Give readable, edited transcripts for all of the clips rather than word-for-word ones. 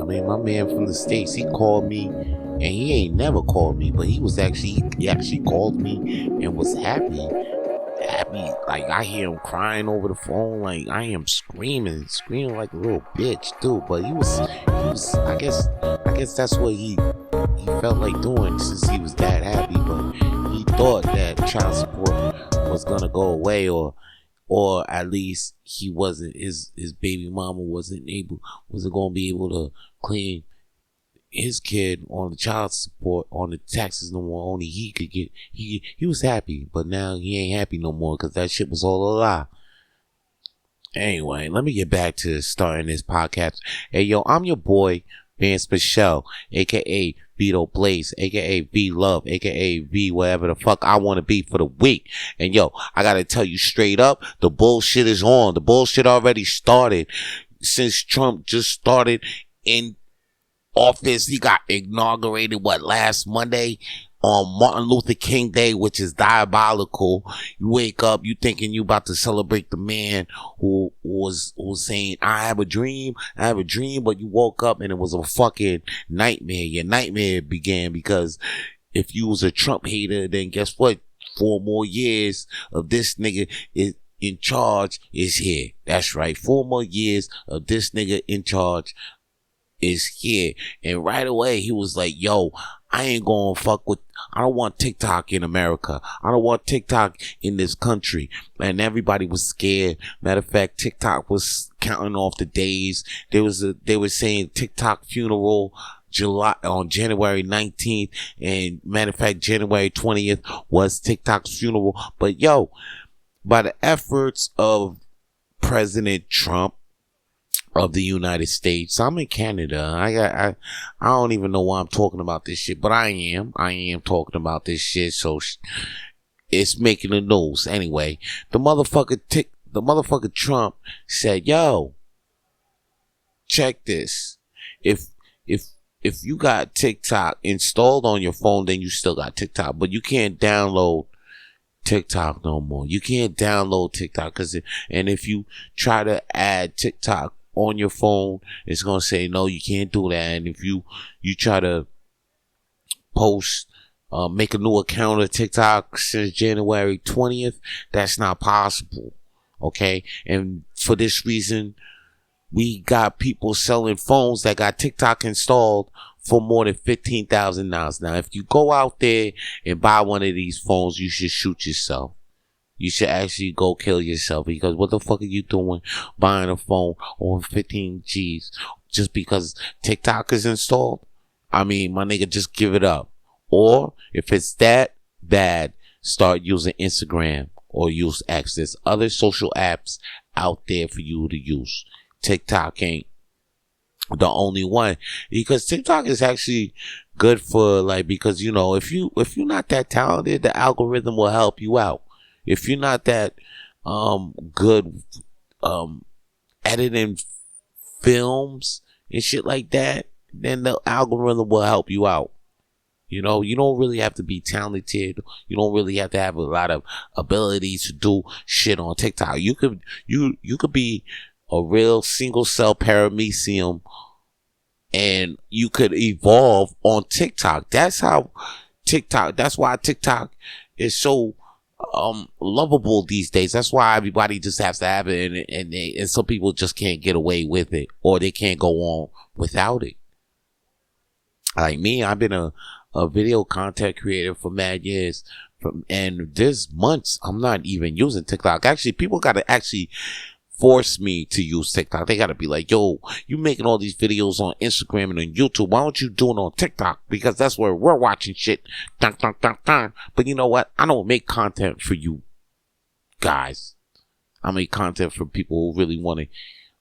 I mean, my man from the States, he called me, and he ain't never called me, but he actually called me and was happy. Like I hear him crying over the phone, like I am screaming like a little bitch, dude. But he was, I guess that's what he felt like doing since he was that happy. But he thought that child support was gonna go away, or at least he wasn't, his baby mama wasn't gonna be able to claim his kid on the child support, on the taxes no more. Only he could get. He was happy, but now he ain't happy no more because that shit was all a lie. Anyway, let me get back to starting this podcast. Hey yo, I'm your boy Vance Michelle, aka Vito Blaze, aka V Love, aka V whatever the fuck I want to be for the week. And yo, I gotta tell you straight up, the bullshit is on. The bullshit already started since Trump just started in office. He got inaugurated last Monday on Martin Luther King Day, which is diabolical. You wake up, you thinking you about to celebrate the man who was saying, I have a dream, but you woke up and it was a fucking nightmare. Your nightmare began because if you was a Trump hater, then guess what? 4 more years of this nigga is in charge is here. That's right. 4 more years of this nigga in charge is here. And right away he was like, yo, I don't want TikTok in America. I don't want TikTok in this country. And everybody was scared. Matter of fact, TikTok was counting off the days. They were saying TikTok funeral on January 19th, and matter of fact, January 20th was TikTok's funeral. But yo, by the efforts of President Trump of the United States, I'm in Canada. I don't even know why I'm talking about this shit, but I am talking about this shit, so it's making the news. Anyway, the motherfucker Trump said, yo, check this. If you got TikTok installed on your phone, then you still got TikTok, but you can't download TikTok no more. You can't download TikTok and if you try to add TikTok on your phone, it's gonna say no, you can't do that. And if you try to make a new account of TikTok since January 20th, that's not possible. Okay, and for this reason, we got people selling phones that got TikTok installed for more than $15,000. Now, if you go out there and buy one of these phones, you should shoot yourself. You should actually go kill yourself, because what the fuck are you doing buying a phone on 15 G's just because TikTok is installed? I mean, my nigga, just give it up. Or if it's that bad, start using Instagram or use X. There's other social apps out there for you to use. TikTok ain't the only one, because TikTok is actually good for, like, because you know, if you're not that talented, the algorithm will help you out. If you're not that good editing films and shit like that, then the algorithm will help you out. You know, you don't really have to be talented. You don't really have to have a lot of ability to do shit on TikTok. You could be a real single cell paramecium and you could evolve on TikTok. That's why TikTok is so lovable these days. That's why everybody just has to have it, and some people just can't get away with it, or they can't go on without it. Like me, I've been a video content creator for mad years, and this months I'm not even using TikTok. Actually, people gotta force me to use TikTok. They gotta be like, yo, you making all these videos on Instagram and on YouTube, why don't you do it on TikTok? Because that's where we're watching shit. Dun, dun, dun, dun. But you know what? I don't make content for you guys. I make content for people who really want to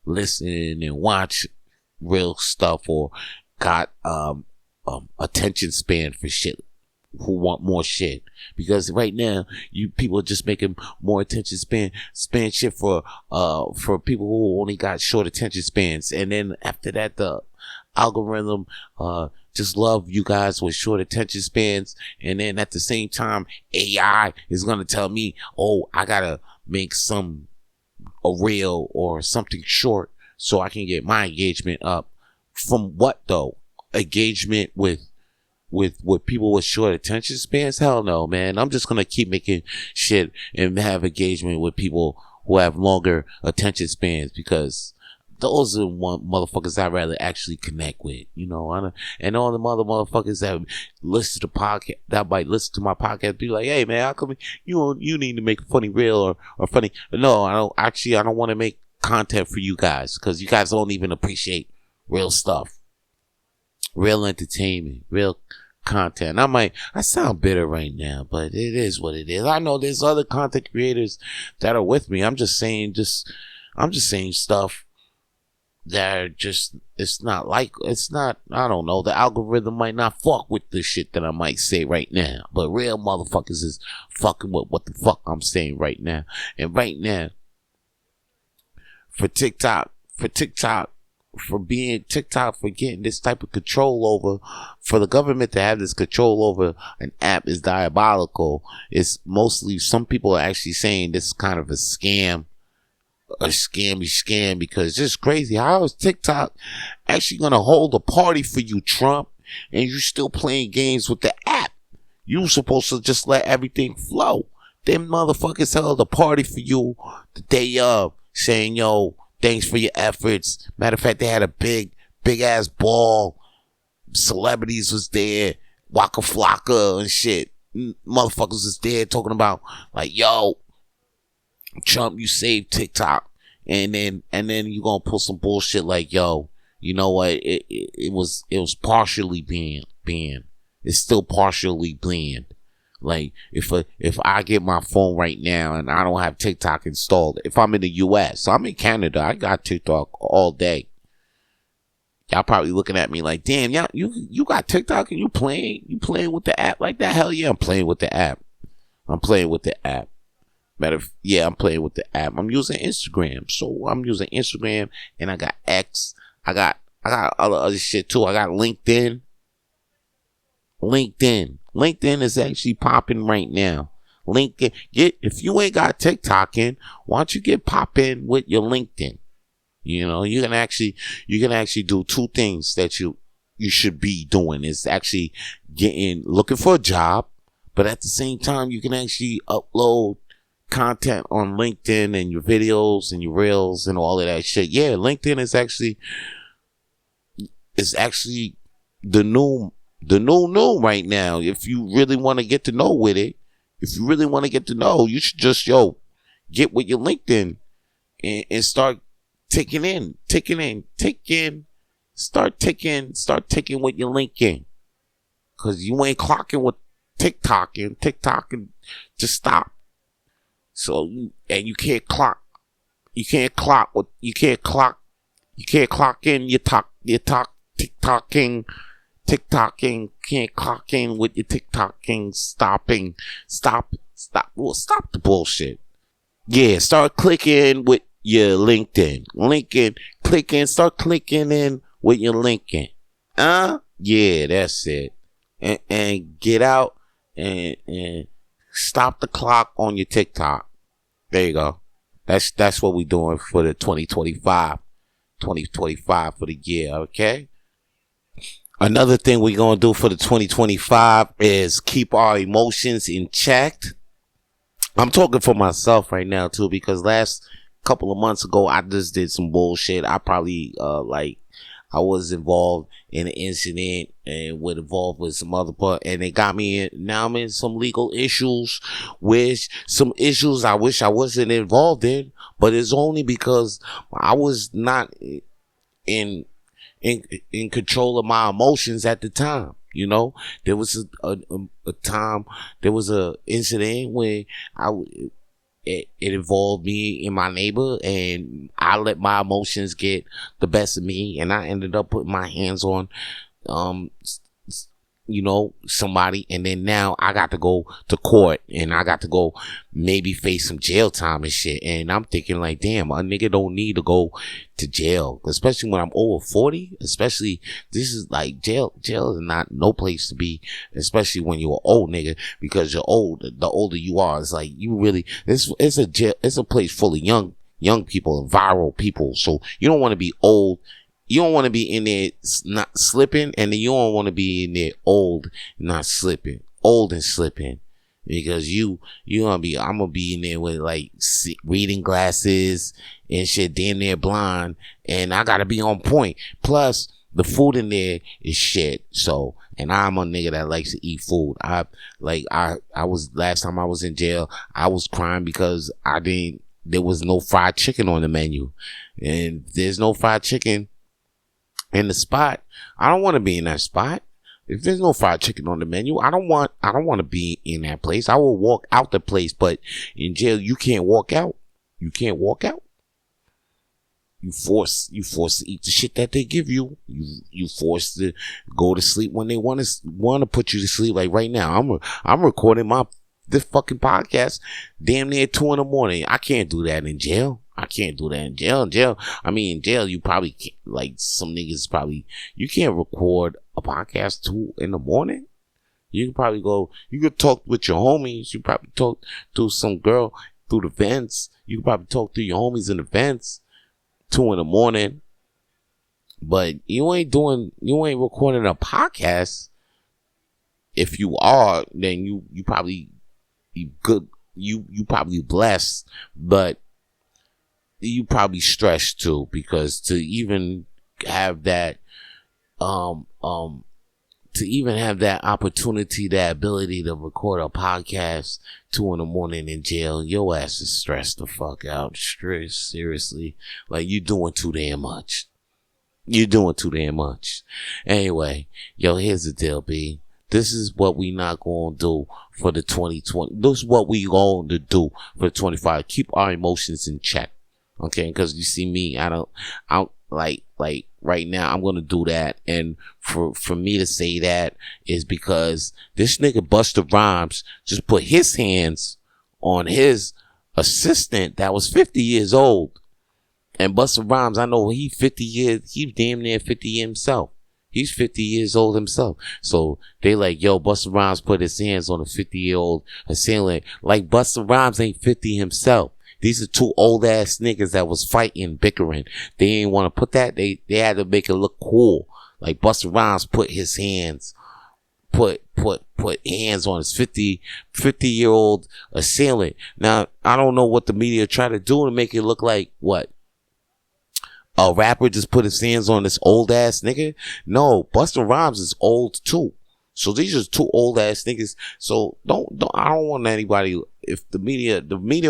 listen and watch real stuff, or got attention span for shit, who want more shit. Because right now, you people are just making more attention span shit for people who only got short attention spans. And then after that, the algorithm just love you guys with short attention spans. And then at the same time, AI is gonna tell me, oh, I gotta make a reel or something short so I can get my engagement up From what though? Engagement with people with short attention spans? Hell no, man. I'm just gonna keep making shit and have engagement with people who have longer attention spans, because those are one motherfuckers I'd rather actually connect with, and all the motherfuckers that listen to podcast, that might listen to my podcast, be like, hey man, how come you need to make a funny reel or funny? No, I don't want to make content for you guys, because you guys don't even appreciate real stuff, real entertainment, real content. I sound bitter right now, but it is what it is. I know there's other content creators that are with me. I'm just saying stuff that are just, I don't know, the algorithm might not fuck with the shit that I might say right now, but real motherfuckers is fucking with what the fuck I'm saying right now. And right now, for TikTok, for getting this type of control over, for the government to have this control over an app is diabolical. It's mostly, some people are actually saying this is kind of a scam, because it's crazy. How is TikTok actually gonna hold a party for you, Trump, and you still playing games with the app? You supposed to just let everything flow. Them motherfuckers held a party for you the day of, saying, yo, thanks for your efforts. Matter of fact, they had a big ass ball. Celebrities was there, Waka Flocka and shit. Motherfuckers was there talking about, like, yo, Trump, you saved TikTok. And then you gonna pull some bullshit like, yo, you know what? It was partially banned. It's still partially banned. Like, if I get my phone right now and I don't have TikTok installed, if I'm in the US, so I'm in Canada, I got TikTok all day. Y'all probably looking at me like, damn, y'all, you got TikTok and you playing with the app like that? Hell yeah, I'm playing with the app. I'm playing with the app. I'm playing with the app. I'm using Instagram. So I'm using Instagram, and I got X. I got other shit too. I got LinkedIn. LinkedIn is actually popping right now. LinkedIn, if you ain't got TikTok in, why don't you get popping with your LinkedIn? You can actually do two things that you should be doing, is actually looking for a job, but at the same time you can actually upload content on LinkedIn and your videos and your reels and all of that shit. Yeah, LinkedIn is actually the new right now. If you really want to get to know with it, you should just get with your LinkedIn and start ticking with your LinkedIn, because you ain't clocking with TikTok and just stop. So you can't clock in your TikToking, can't clock in with your TikToking, stop the bullshit. Yeah, start clicking with your LinkedIn. Start clicking in with your LinkedIn. Yeah, that's it. And get out and stop the clock on your TikTok. There you go. That's what we're doing for the 2025 for the year, okay? Another thing we're going to do for the 2025 is keep our emotions in check. I'm talking for myself right now too, because last couple of months ago I just did some bullshit. I probably I was involved in an incident and was involved with some other part, and it got me in. Now I'm in some legal issues, some issues I wish I wasn't involved in, but it's only because I was not in control of my emotions at the time. There was a time, there was a incident where it involved me and my neighbor, and I let my emotions get the best of me, and I ended up putting my hands on somebody, and then now I got to go to court, and I got to go maybe face some jail time and shit. And I'm thinking like, damn, a nigga don't need to go to jail, especially when I'm over 40. Especially, this is like jail is not no place to be, especially when you're an old nigga, because you're old. The older you are, it's like you really, it's a place full of young people and viral people. So you don't want to be old you don't want to be in there not slipping, and then you don't want to be in there old, not slipping, old and slipping. Because I'm gonna be in there with like reading glasses and shit, damn near blind, and I gotta be on point. Plus, the food in there is shit. So, and I'm a nigga that likes to eat food. I was, last time I was in jail, I was crying because there was no fried chicken on the menu. And if there's no fried chicken in the spot, I don't want to be in that spot. If there's no fried chicken on the menu, I don't want to be in that place. I will walk out the place, but in jail, you can't walk out. You can't walk out. You forced to eat the shit that they give you. You forced to go to sleep when they want to put you to sleep. Like right now, I'm recording this fucking podcast damn near 2 a.m. I can't do that in jail. I can't do that in jail. In jail, you probably can't, like some niggas probably, you can't record a podcast 2 a.m. You can probably you could talk with your homies. You probably talk to some girl through the vents. You can probably talk to your homies in the vents 2 a.m. But you ain't recording a podcast. If you are, then you probably good. You probably blessed, but you probably stressed too, because to even have that opportunity, that ability to record a podcast 2 a.m. in jail, your ass is stressed the fuck out. Stress, seriously. Like, you doing too damn much. You're doing too damn much. Anyway, yo, here's the deal, B. This is what we not going to do for the 2020. This is what we going to do for the 25. Keep our emotions in check. Okay, because you see me, I like right now, I'm gonna do that, and for me to say that is because this nigga Busta Rhymes just put his hands on his assistant that was 50 years old, and Busta Rhymes, I know he's damn near 50 himself. He's 50 years old himself. So they like, yo, Busta Rhymes put his hands on a 50-year-old assailant. Like, Busta Rhymes ain't 50 himself. These are 2 old ass niggas that was fighting, bickering. They didn't want to put that. They had to make it look cool. Like, Busta Rhymes put his hands, put hands on his 50-year-old assailant. Now, I don't know what the media try to do to make it look like what? A rapper just put his hands on this old ass nigga? No, Busta Rhymes is old too. So these are 2 old ass niggas. So I don't want anybody, if the media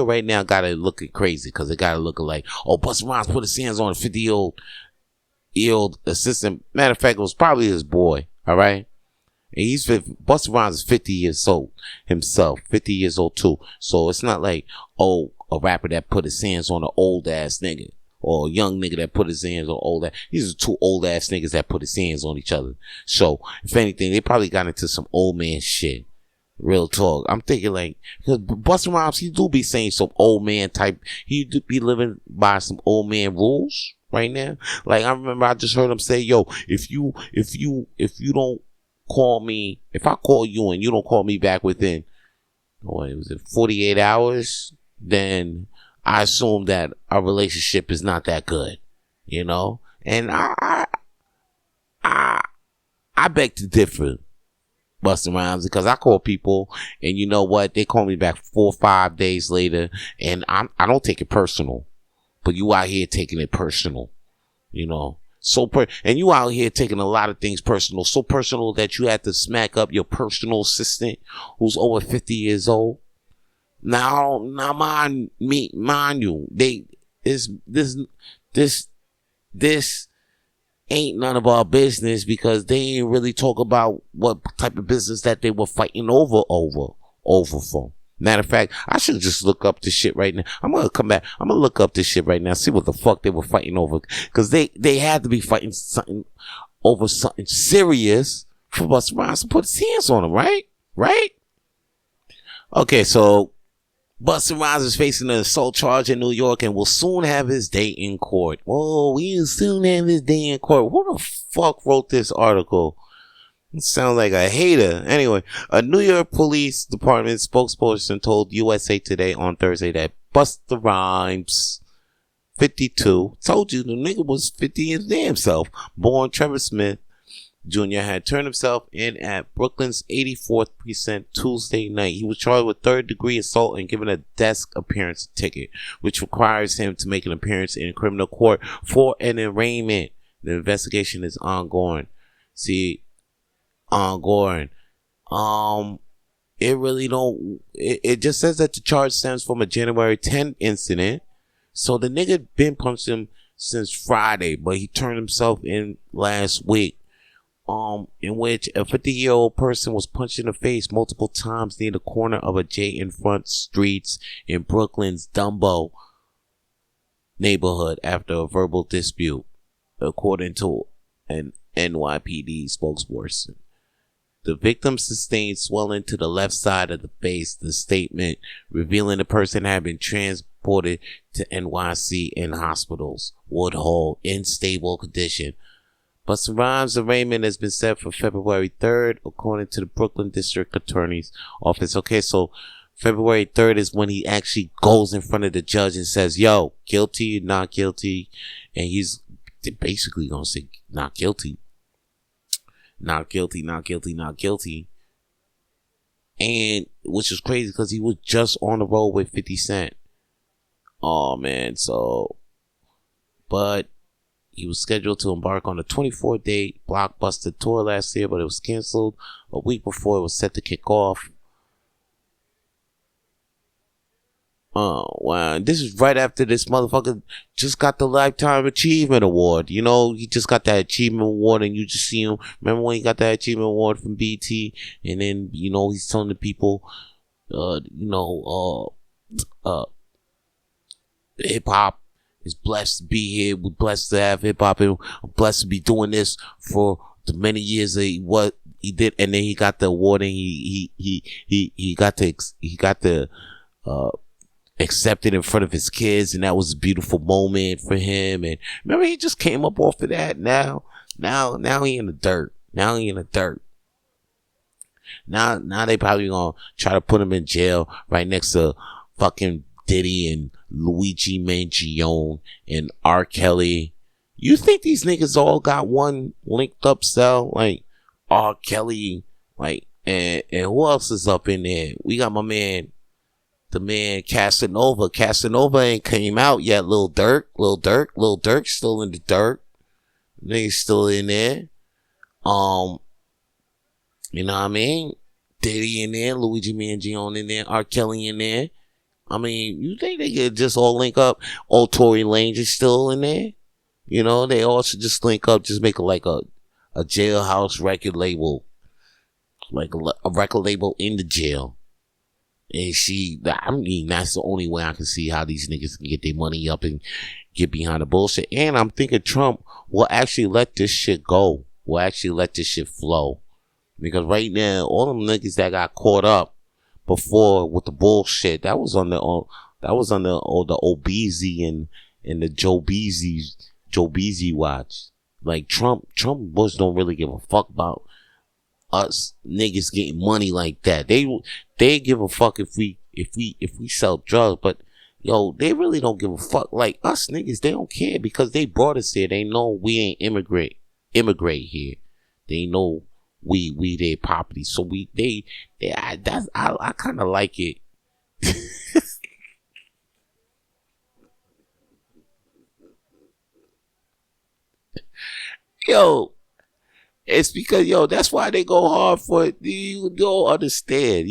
right now got it looking crazy, because it got it looking like, oh, Busta Rhymes put his hands on a 50-year-old assistant. Matter of fact, it was probably his boy. All right. And Busta Rhymes is 50 years old himself, 50 years old too. So it's not like, oh, a rapper that put his hands on an old ass nigga, or a young nigga that put his hands on old ass. These are 2 old ass niggas that put his hands on each other. So, if anything, they probably got into some old man shit. Real talk. I'm thinking like, because Busta Rhymes, he do be saying some old man type, he do be living by some old man rules right now. Like, I remember I just heard him say, yo, if you don't call me, if I call you and you don't call me back within, what was it, 48 hours, then I assume that our relationship is not that good, you know? And I beg to differ, Busta Rhymes, because I call people and you know what? They call me back 4 or 5 days later, and I don't take it personal, but you out here taking it personal, you know? And you out here taking a lot of things personal, so personal that you had to smack up your personal assistant who's over 50 years old. Now, mind you, this ain't none of our business, because they ain't really talk about what type of business that they were fighting over for. Matter of fact, I should just look up this shit right now. I'm gonna come back. I'm gonna look up this shit right now, see what the fuck they were fighting over, because they had to be fighting something over something serious for Busta Rhymes to put his hands on him, right? Okay, so Busta Rhymes is facing an assault charge in New York and will soon have his day in court. Whoa, we'll soon have his day in court. Who the fuck wrote this article? It sounds like a hater. Anyway, a New York Police Department spokesperson told USA Today on Thursday that Busta Rhymes 52. Told you the nigga was 50 his damn self. Born Trevor Smith Jr. had turned himself in at Brooklyn's 84th precinct Tuesday night. He was charged with third-degree assault and given a desk appearance ticket, which requires him to make an appearance in criminal court for an arraignment. The investigation is ongoing. Ongoing. It really don't. It just says that the charge stems from a January 10th incident. So the nigga been punched him since Friday, but he turned himself in last week. In which a 50-year-old person was punched in the face multiple times near the corner of a J in front streets in Brooklyn's Dumbo neighborhood after a verbal dispute, according to an NYPD spokesperson. The victim sustained swelling to the left side of the face, the statement revealing the person had been transported to NYC in hospitals, Woodhull, in stable condition. But Saram's arraignment has been set for February 3rd, according to the Brooklyn District Attorney's Office. Okay, so February 3rd is when he actually goes in front of the judge and says, yo, guilty, not guilty. And he's basically going to say, not guilty. Not guilty, not guilty, not guilty. And, which is crazy because he was just on the road with 50 Cent. Oh, man, so, but he was scheduled to embark on a 24-day blockbuster tour last year, but it was canceled a week before it was set to kick off. Oh, wow. This is right after this motherfucker just got the Lifetime Achievement Award. You know, he just got that Achievement Award and you just see him. Remember when he got that Achievement Award from BT? And then, you know, he's telling the people, hip-hop is blessed to be here. We're blessed to have hip-hop and I'm blessed to be doing this for the many years that he did. And then he got the award and he got the accepted in front of his kids, and that was a beautiful moment for him. And remember, he just came up off of that. Now he in the dirt. Now they probably gonna try to put him in jail right next to fucking Diddy and Luigi Mangione and R. Kelly. You think these niggas all got one linked up cell? Like R. Kelly, like, and who else is up in there? We got my man, the man Casanova. Casanova ain't came out yet. Lil Durk still in the dirt. Niggas still in there. You know what I mean? Diddy in there, Luigi Mangione in there, R. Kelly in there. I mean, you think they could just all link up? Old Tory Lanez is still in there. You know, they all should just link up, just make it like a jailhouse record label. Like a record label in the jail. And that's the only way I can see how these niggas can get their money up and get behind the bullshit. And I'm thinking Trump will actually let this shit go. Will actually let this shit flow. Because right now, all them niggas that got caught up before with the bullshit, that was on the Obeezy and the Joe Beezy watch. Like Trump Bush don't really give a fuck about us niggas getting money like that. They give a fuck if we sell drugs, but yo, they really don't give a fuck. Like us niggas, they don't care because they brought us here. They know we ain't immigrate here. They know we their property. So I kind of like it. Yo. It's because, that's why they go hard for it. You don't understand.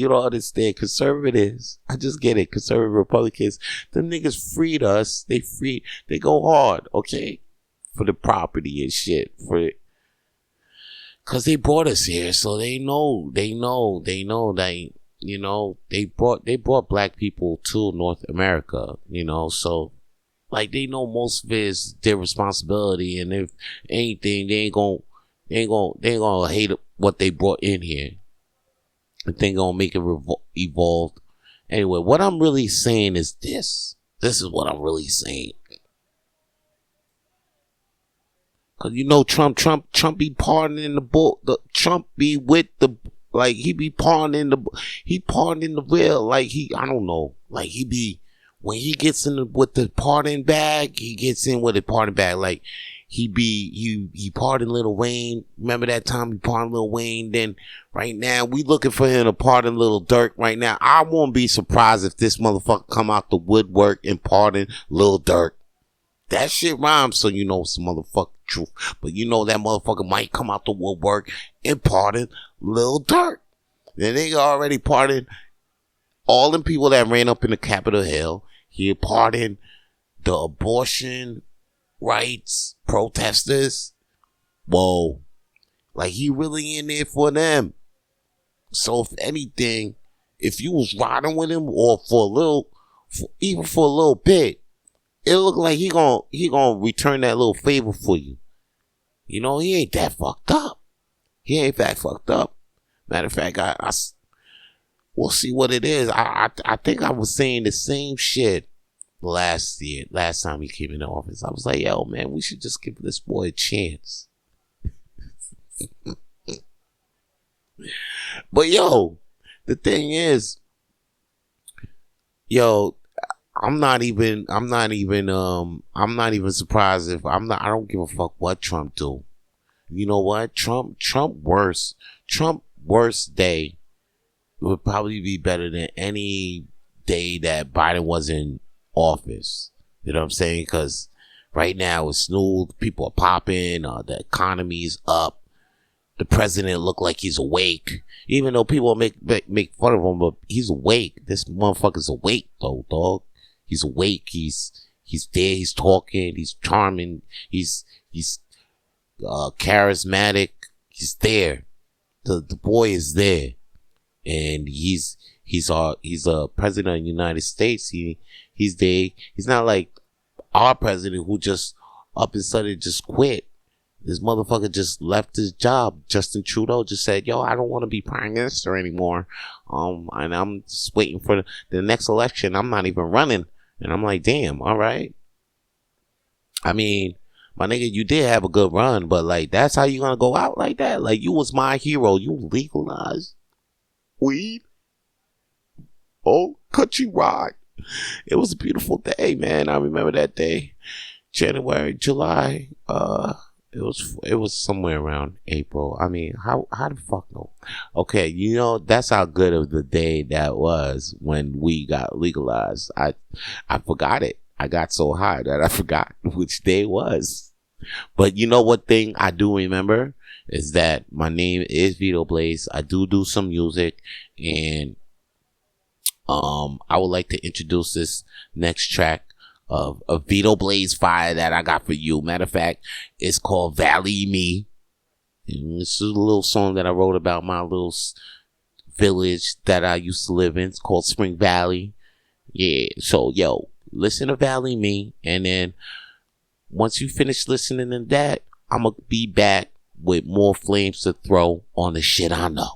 Conservatives. I just get it. Conservative Republicans. Them niggas freed us. They go hard, okay? For the property and shit. Cause they brought us here. So they know that, they brought black people to North America, so like they know most of it is their responsibility. And if anything, they ain't gonna hate what they brought in here. I think gonna make it evolve. Anyway, what I'm really saying is this. This is what I'm really saying. Cause Trump be pardoning the bull. Trump be with the, like he be pardoning the real. Like I don't know. Like he be when he gets in with the pardon bag, he gets in with a pardon bag. Like, he pardoned Lil Wayne. Remember that time he pardoned Lil Wayne? Then right now we looking for him to pardon Lil Durk right now. I won't be surprised if this motherfucker come out the woodwork and pardon Lil Durk. That shit rhymes, so you know it's motherfucking truth. But you know that motherfucker might come out the woodwork and pardon Lil Durk. Then they already pardoned all them people that ran up in the Capitol Hill. He pardoned the abortion rights protesters. Whoa. Like, he really in there for them. So if anything, if you was riding with him or even for a little bit, it look like he gonna return that little favor for you. You know, he ain't that fucked up. He ain't that fucked up. Matter of fact, we'll see what it is. I think I was saying the same shit last time he came in the office. I was like, yo, man, we should just give this boy a chance. But yo, the thing is, yo, I'm not even surprised if I don't give a fuck what Trump do. You know what? Trump worst day would probably be better than any day that Biden was in office. You know what I'm saying? Because right now it's smooth. People are popping. The economy's up. The president look like he's awake. Even though people make fun of him, but he's awake. This motherfucker's awake though, dog. He's awake. He's there. He's talking. He's charming. He's charismatic. He's there. The boy is there, and he's a president of the United States. He's there. He's not like our president who just up and suddenly just quit. This motherfucker just left his job. Justin Trudeau just said, yo, I don't want to be prime minister anymore. And I'm just waiting for the next election. I'm not even running. And I'm like, damn, all right. I mean, my nigga, you did have a good run, but like, that's how you gonna go out like that? Like, you was my hero. You legalized weed. Oh, country rock. It was a beautiful day, man. I remember that day. July. It was somewhere around April. I mean, how the fuck no? Okay, you know, that's how good of the day that was when we got legalized. I forgot it. I got so high that I forgot which day it was. But you know what thing I do remember is that my name is Vito Blaze. I do some music, and I would like to introduce this next track of Vito Blaze Fire that I got for you. Matter of fact, it's called Valley Me. And this is a little song that I wrote about my little village that I used to live in. It's called Spring Valley. Yeah, so yo, listen to Valley Me, and then once you finish listening to that, I'm gonna be back with more flames to throw on the shit I know.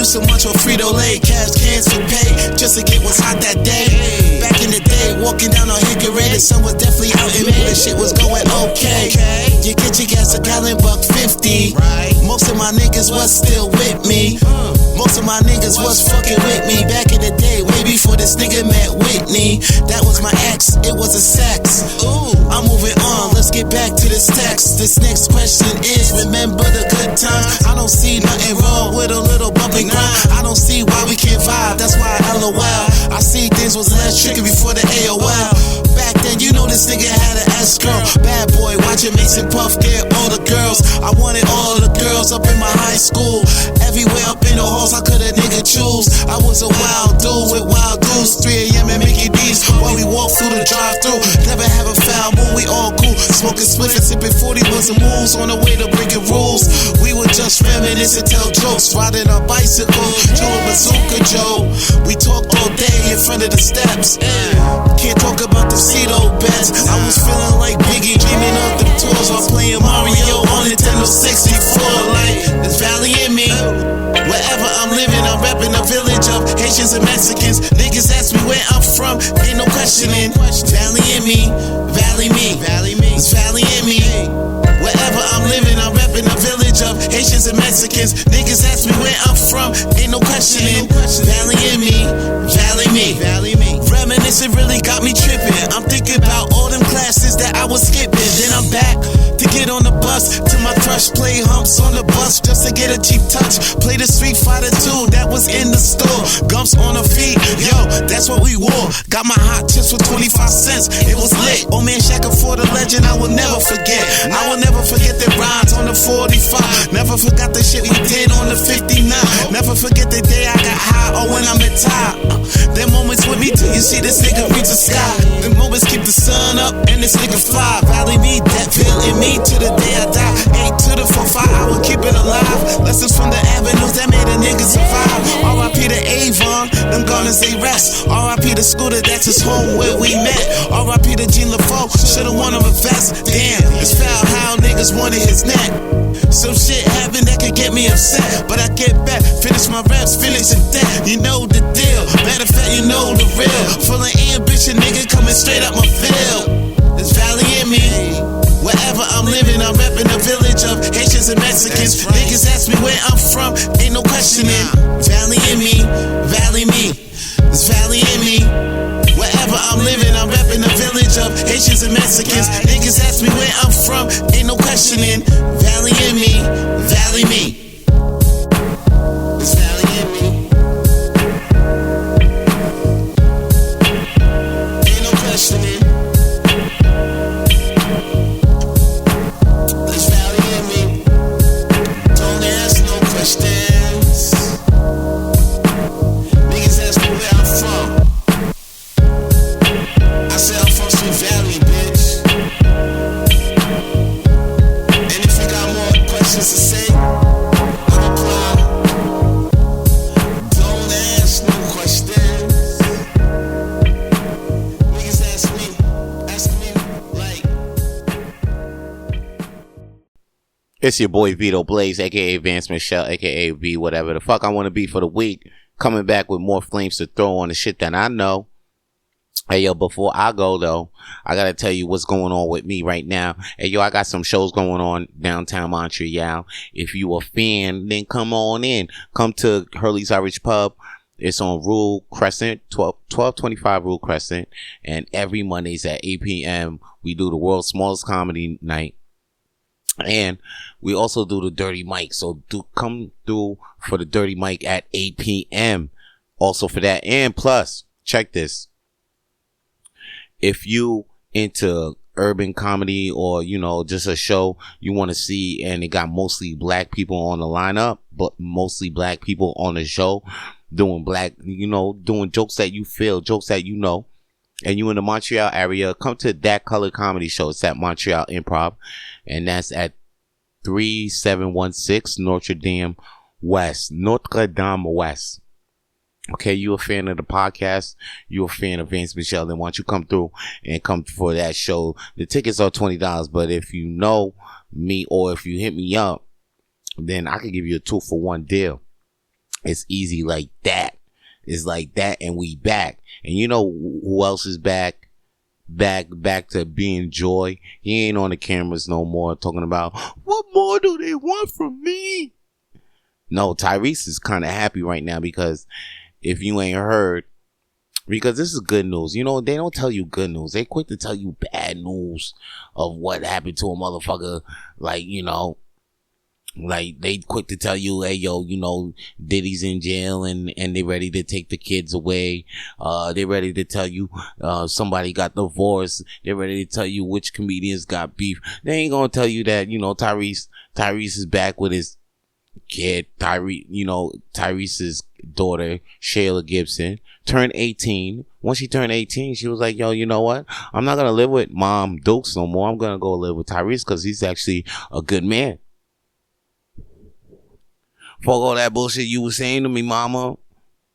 So much for Frito-Lay, cash cans for pay, just to get what's hot that day. Back in the day, walking down on Hickory, the sun was definitely out in May, the shit was going okay. You get your gas a gallon, $1.50. Most of my niggas was still with me. Most of my niggas was fucking with me back in the day, way before this nigga met Whitney. That was my ex, it was a sex. I'm moving on, let's get back to this text. This next question is, remember the good times? I don't see nothing wrong with a little bumping grind. I don't see why we can't vibe, that's why I LOL. I see things was less tricky before the AOL. Back then, you know this nigga had an S-girl. Bad boy, watching Mason Puff get all the girls. I wanted all the girls up in my high school. Everywhere up in the halls, I could a nigga choose. I was a wild dude with wild dudes. 3 a.m. and Mickey D's while we walk through the drive-thru. Never have a foul moon, we all cool. Smoking split and sipping 40 was and moves on the way to breaking rules. We were just reminisce and tell jokes, riding a bicycle. Joe and Bazooka Joe. We talked all day in front of the steps. Can't talk about the Cedo bets. I was feeling like Biggie, dreaming of the tours while playing Mario on Nintendo 64. Like, there's Valley in me. Wherever I'm living, I'm repping the village of Haitians and Mexicans. Niggas ask me where I'm from, ain't no questioning. Valley in me, Valley me, it's Valley in me. Wherever I'm living, I'm repping a village of Haitians and Mexicans. Niggas ask me where I'm from, ain't no questioning. Valley in me, Valley me. Reminiscing really got me tripping. I'm thinking about all them classes that I was skipping. Then I'm back to get on the bus to my crush. Play humps on the bus just to get a cheap touch. Play the Street Fighter 2 that was in the store. Gumps on her feet, yo, that's what we wore. Got my hot chips for 25 cents, it was lit. Oh man, Shaq for the legend, I will never forget. I will never forget the rides on the 45. Never forgot the shit we did on the 59. Never forget the day I got high or when I'm at top. Them moments with me till you see this nigga reach the sky. Them moments keep the sun up and this nigga fly. Valley me, Deathville in me to the day I die. 8 to the 4-5, I will keep it alive. Lessons from the avenues that made a nigga survive. R.I.P. to Avon, them gonna say rest. R.I.P. to Scooter, that's his home where we met. R.I.P. to Gene LaFoe, should've won him a vest. Damn, it's foul how niggas wanted his neck. Some shit happened that could get me upset, but I get back, finish my raps, finish it that. You know the deal, matter of fact, you know the real. Full of ambition, nigga coming straight up my field. There's Valley in me. Wherever I'm living, I'm repping a village of Haitians and Mexicans. Niggas ask me where I'm from, ain't no questioning. Valley in me, Valley me. There's Valley in me. Wherever I'm living, I'm repping a village of Haitians and Mexicans. Niggas ask me where I'm from, ain't no questioning. Valley in me, Valley me. There's Valley in me. Ain't no questioning. There's Valley in me. Don't ask no questions. Niggas ask me where I'm from. I said I'm from Sweet Valley, bitch. And if you got more questions to say, I'll reply. Don't ask no questions. Niggas ask me like. It's your boy Vito Blaze, aka Vance Michelle, aka V, whatever the fuck I want to be for the week. Coming back with more flames to throw on the shit that I know. Hey yo, before I go though, I gotta tell you what's going on with me right now. Hey yo, I got some shows going on downtown Montreal. If you a fan, then come on in. Come to Hurley's Irish Pub. It's on Rule Crescent, 1225 Rule Crescent. And every Mondays at 8 p.m. we do the world's smallest comedy night. And we also do the Dirty Mic. So come through for the Dirty Mic at 8 p.m. Also for that. And plus, check this. If you into urban comedy or, you know, just a show you want to see and it got mostly black people on the lineup, but mostly black people on the show doing doing jokes that you feel, jokes that you know, and you in the Montreal area, come to That Color Comedy Show. It's at Montreal Improv, and that's at 3716 Notre Dame West. Okay, you a fan of the podcast, you a fan of Vance Michelle, then why don't you come through and come for that show. The tickets are $20, but if you know me or if you hit me up, then I could give you a 2-for-1 deal. It's easy like that. It's like that, and we back. And you know who else is back? Back to being Joy. He ain't on the cameras no more talking about, what more do they want from me? No, Tyrese is kind of happy right now because if you ain't heard, because this is good news. You know, they don't tell you good news. They quick to tell you bad news of what happened to a motherfucker. Like, you know, like they quick to tell you, hey, yo, you know, Diddy's in jail and they ready to take the kids away. They ready to tell you, somebody got divorced. They ready to tell you which comedians got beef. They ain't gonna tell you that, you know, Tyrese is back with his kid. Tyrese's daughter, Shayla Gibson, turned 18. Once she turned 18, she was like, yo, you know what? I'm not gonna live with Mom Dukes no more. I'm gonna go live with Tyrese because he's actually a good man. Fuck all that bullshit you was saying to me, mama.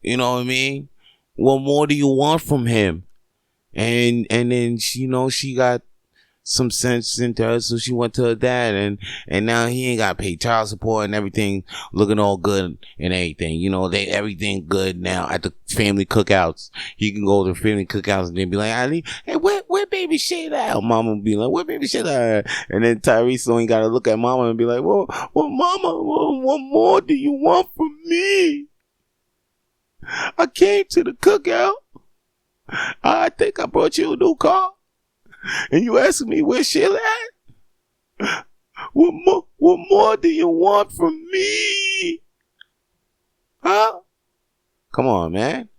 You know what I mean? What more do you want from him? And then, you know, she got some sense into her, so she went to her dad, and now he ain't got to pay child support and everything, looking all good and everything. You know, everything good now at the family cookouts. He can go to family cookouts and then be like, hey, where baby shit at? Mama will be like, where baby shit at? And then Tyrese only got to look at mama and be like, well, mama, what more do you want from me? I came to the cookout. I think I brought you a new car. And you asking me where Sheila at? What more do you want from me? Huh? Come on, man.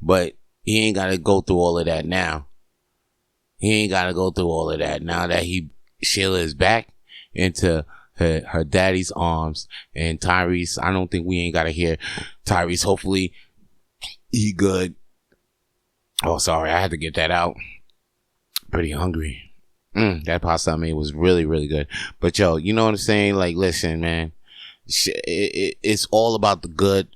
But he ain't got to go through all of that now. He ain't got to go through all of that now that Sheila is back into her daddy's arms. And Tyrese, I don't think we ain't got to hear Tyrese. Hopefully he good. Oh, sorry, I had to get that out. Pretty hungry. That pasta I made was really, really good. But yo, you know what I'm saying? Like, listen, man, it's all about the good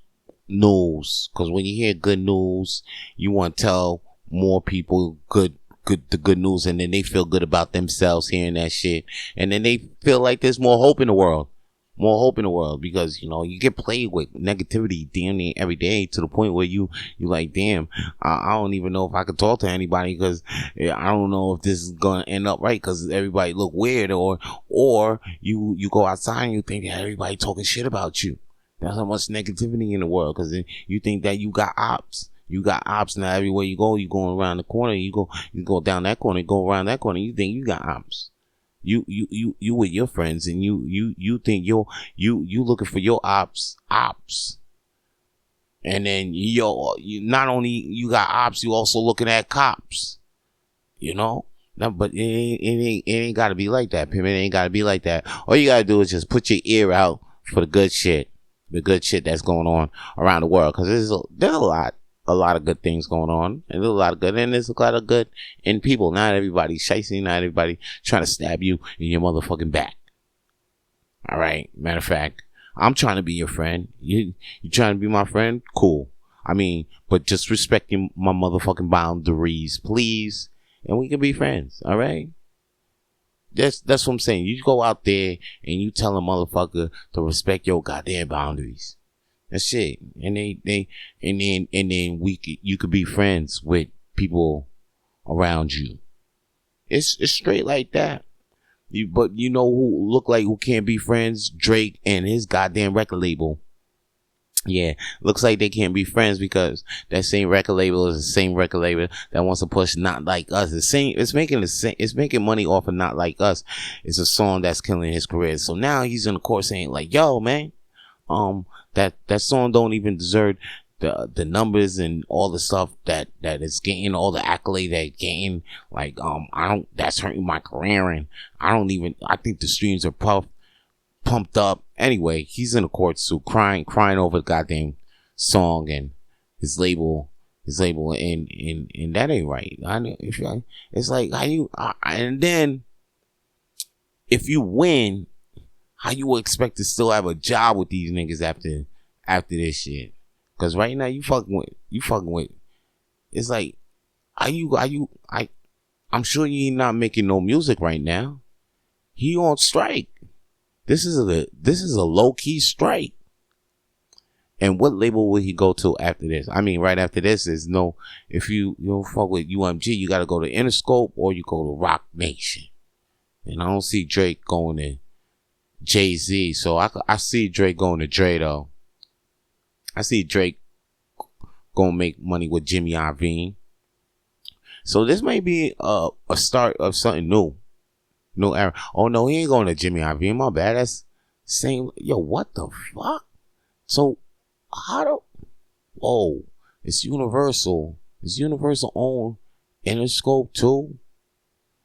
news. Because when you hear good news, you want to tell more people the good news, and then they feel good about themselves hearing that shit, and then they feel like there's more hope in the world. More hope in the world, because you know you get played with negativity damn near every day, to the point where you like, damn, I don't even know if I could talk to anybody, because I don't know if this is gonna end up right, because everybody look weird, or you go outside and you think that everybody talking shit about you. There's so much negativity in the world, because you think that you got ops. You got ops now. Everywhere you going around the corner. You go down that corner, you go around that corner. You think you got ops. You with your friends, and you think you looking for your ops, and then you not only you got ops, you also looking at cops. You know, no, but it ain't got to be like that, Pim. It ain't got to be like that. All you gotta do is just put your ear out for the good shit that's going on around the world, because there's a lot of good things going on, and there's a lot of good, and there's a lot of good in people. Not everybody's shicey, not everybody trying to stab you in your motherfucking back. All right. Matter of fact, I'm trying to be your friend. You trying to be my friend? Cool. I mean, but just respecting my motherfucking boundaries, please, and we can be friends. All right. That's what I'm saying. You go out there and you tell a motherfucker to respect your goddamn boundaries. That's it. And then you could be friends with people around you. It's straight like that. But you know who can't be friends? Drake and his goddamn record label. Yeah, looks like they can't be friends, because that same record label is the same record label that wants to push Not Like Us. It's making money off of Not Like Us. It's a song that's killing his career. So now he's in the court saying like, yo, man, that song don't even deserve the numbers and all the stuff that it's getting, all the accolade that it's getting. Like, that's hurting my career, and I think the streams are pumped up. Anyway, he's in the court suit, crying over the goddamn song and his label, and that ain't right. It's like, and then if you win, how you expect to still have a job with these niggas after this shit? Because right now you fucking with. It's like, I'm sure you not making no music right now. He on strike. This is a low key strike. And what label will he go to after this? I mean, right after this is no. If you don't fuck with UMG, you got to go to Interscope, or you go to Rock Nation. And I don't see Drake going to Jay-Z, so I see Drake going to Dre though. I see Drake gonna make money with Jimmy Iovine. So this may be a start of something new. New era. Oh no, he ain't going to Jimmy Iovine. My bad. That's same. Yo, what the fuck? So whoa, it's Universal. Is Universal on Interscope too?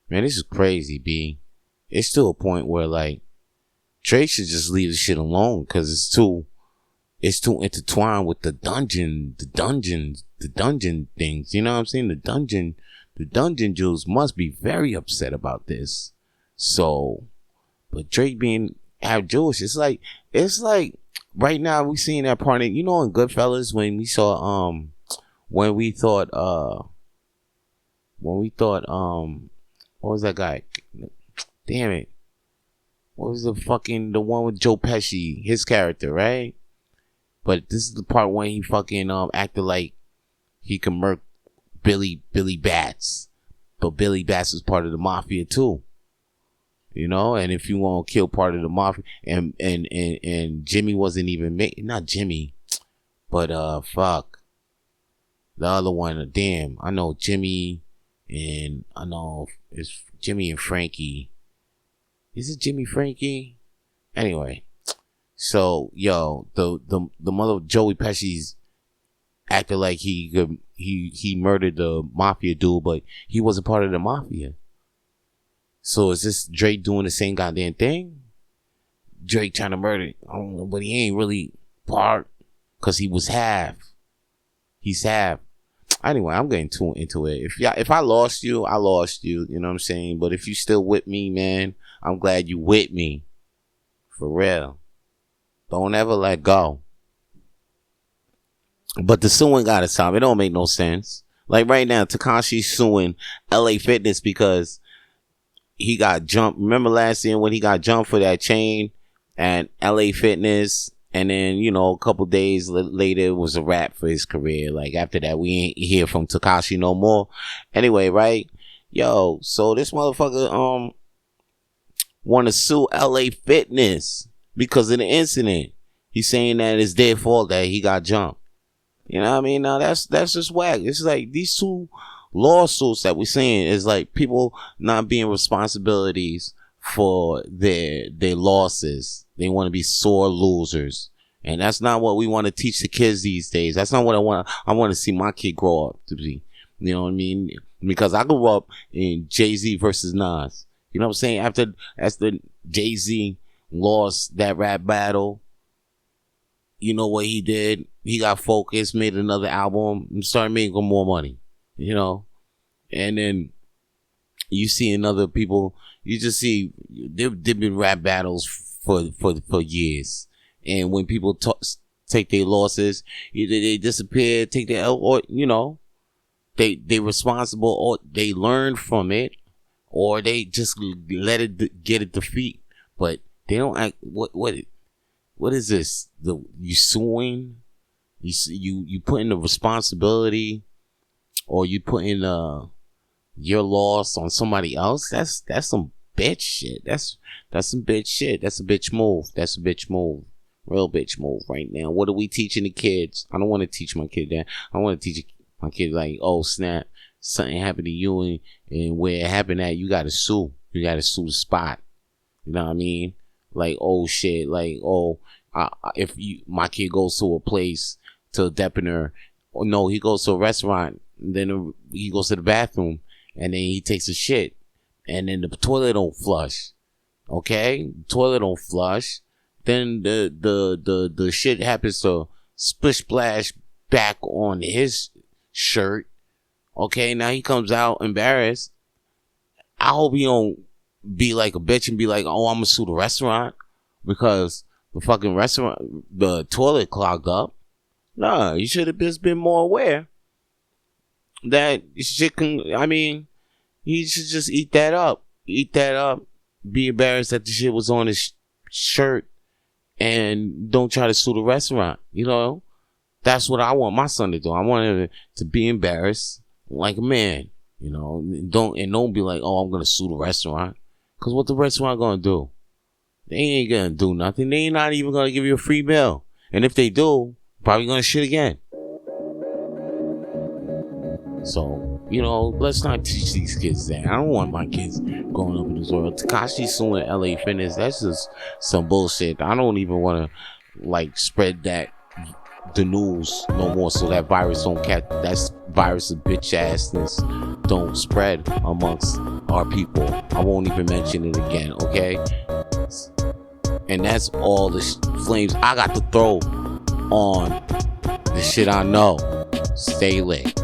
Man, this is crazy, B. It's to a point where like Drake should just leave the shit alone, because it's too intertwined with the dungeon things. You know what I'm saying? The dungeon Jews must be very upset about this. So, but Drake being half Jewish, it's like right now we seeing that part in, you know, in Goodfellas, when we saw when we thought when we thought, what was that guy? Damn it. What was the one with Joe Pesci, his character, right? But this is the part when he fucking acted like he could murk Billy Bats. But Billy Bats was part of the mafia too. You know, and if you want to kill part of the mafia, and Jimmy wasn't even not Jimmy, but fuck. The other one, damn, I know Jimmy, and I know it's Jimmy and Frankie. Is it Jimmy Frankie? Anyway, so yo, the mother Joey Pesci's acted like he murdered the mafia dude, but he wasn't part of the mafia. So is this Drake doing the same goddamn thing? Drake trying to murder, I don't know, but he ain't really part, cause he was half. He's half. Anyway, I'm getting too into it. If I lost you, I lost you. You know what I'm saying? But if you still with me, man, I'm glad you with me. For real. Don't ever let go. But the suing gotta stop. It don't make no sense. Like right now, Tekashi's suing LA Fitness because he got jumped. Remember last year when he got jumped for that chain at LA Fitness? And then, you know, a couple days later, it was a wrap for his career. Like, after that, we ain't hear from Tekashi no more. Anyway, right? Yo, so this motherfucker, want to sue LA Fitness because of the incident. He's saying that it's their fault that he got jumped. You know what I mean? Now, that's just whack. It's like these two lawsuits that we're seeing is like people not being responsibilities for their losses. They want to be sore losers. And that's not what we want to teach the kids these days. That's not what I want. I want to see my kid grow up to be. You know what I mean? Because I grew up in Jay-Z versus Nas. You know what I'm saying? After Jay-Z lost that rap battle, you know what he did? He got focused, made another album, and started making more money. You know? And then you see in other people, you just see they've been rap battles for years, and when people take their losses, either they disappear, take their or you know, they responsible, or they learn from it, or they just let it get a defeat. But they don't act. What is this? You suing? You putting the responsibility, or you putting your loss on somebody else? That's some bitch shit. That's some bitch shit. That's a bitch move. That's a bitch move. Real bitch move right now. What are we teaching the kids? I don't want to teach my kid that. I want to teach my kid like, oh snap, something happened to you, and where it happened at, you gotta sue. You gotta sue the spot. You know what I mean? Like, oh shit, like, oh, if my kid goes to a place, to a depiner, or no, he goes to a restaurant, then he goes to the bathroom, and then he takes a shit, and then the toilet don't flush. Okay, toilet don't flush. Then the shit happens to splish splash back on his shirt. Okay, now he comes out embarrassed. I hope he don't be like a bitch and be like, oh, I'm gonna sue the restaurant because the fucking restaurant, the toilet clogged up. Nah, you should have just been more aware that shit can, I mean, he should just eat that up. Eat that up. Be embarrassed that the shit was on his shirt, and don't try to sue the restaurant. You know, that's what I want my son to do. I want him to be embarrassed like a man. You know, don't be like, oh, I'm gonna sue the restaurant. Cause what the restaurant gonna do? They ain't gonna do nothing. They ain't not even gonna give you a free meal. And if they do, probably gonna shit again. So, you know, let's not teach these kids that. I don't want my kids growing up in this world. Tekashi suing LA Fitness, that's just some bullshit. I don't even want to, like, spread the news no more, so that virus that virus of bitch assness don't spread amongst our people. I won't even mention it again, okay? And that's all the flames I got to throw on the shit I know. Stay lit.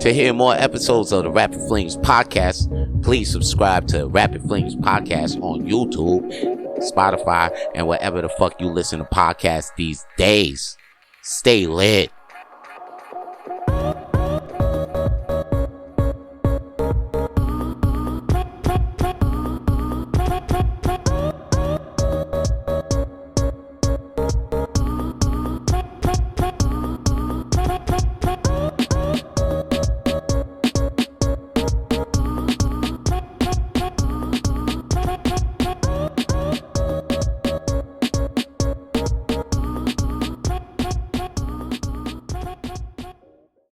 To hear more episodes of the Rapid Flames podcast, please subscribe to Rapid Flames podcast on YouTube, Spotify, and wherever the fuck you listen to podcasts these days. Stay lit.